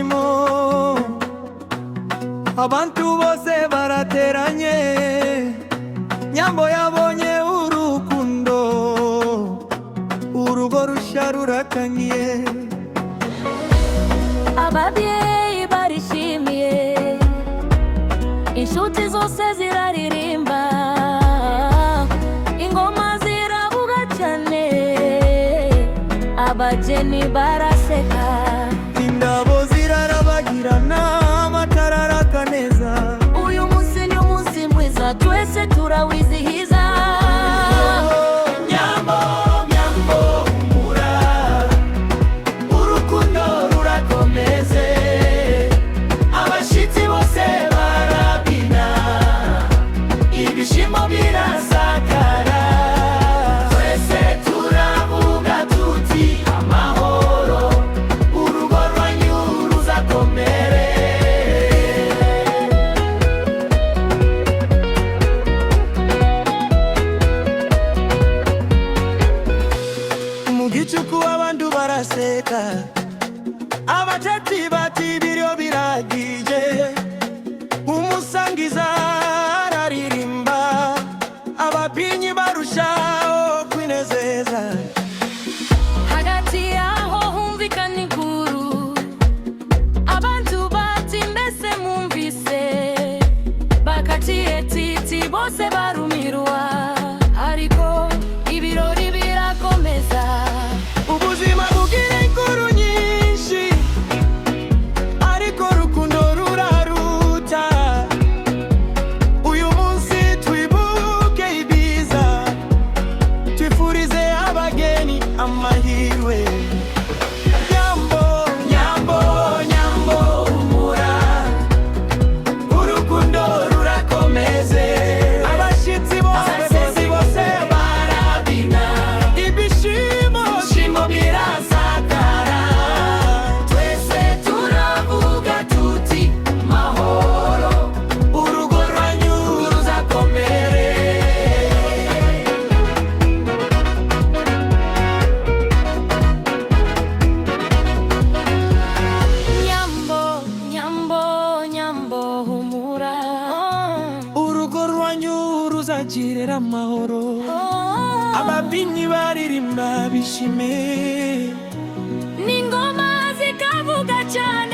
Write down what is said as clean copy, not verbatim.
ibyishimo, abantu bose barateranye, Nyambo yabonye urukundo, urugo rushya rurakangiye. Ababyeyi barishimiye, inshuti zose ziraririmba, ingoma ziravuga cyane, abageni baraseka, indabo zirarabagirana, amatara araka neza. Uyu munsi ni umunsi mwiza, twese turawizihiza. Nyambo, Nyambo humura, urukundo rurakomeze, abashitsi bose barabina, ibishimo birasakara, twese turavuga tuti amahoro, urugo rwanyu ruzakomere. Mu gicuku abantu baraseka, abatetsi bati ibiryo biragije, umusangiza araririmba, ababyinnyi barushaho kwinezeza. Hagati yaho humvikana inkuru, abantu bati mbese mwumvise, bakatiye titi bose barumirwa, ariko ibirori birakomeza. Ubuzima bugira inkuru nyinshi, ariko urukundo ruraruta. Uyu munsi twibuke ibiza, twifurize abageni amahirwe. Nyambo, Nyambo, Nyambo humura, urukundo rurakomeze, abashitsi bose barabina, ibishimo birasakara, twese turavuga tuti mahoro, urugo rwanyu ruzakomere. Nyambo, Nyambo, Nyambo humura, Urugo rwanyu ruzagirira amahoro, ababyinnyi baririmba bishime, n'ingoma zikavuga cyane.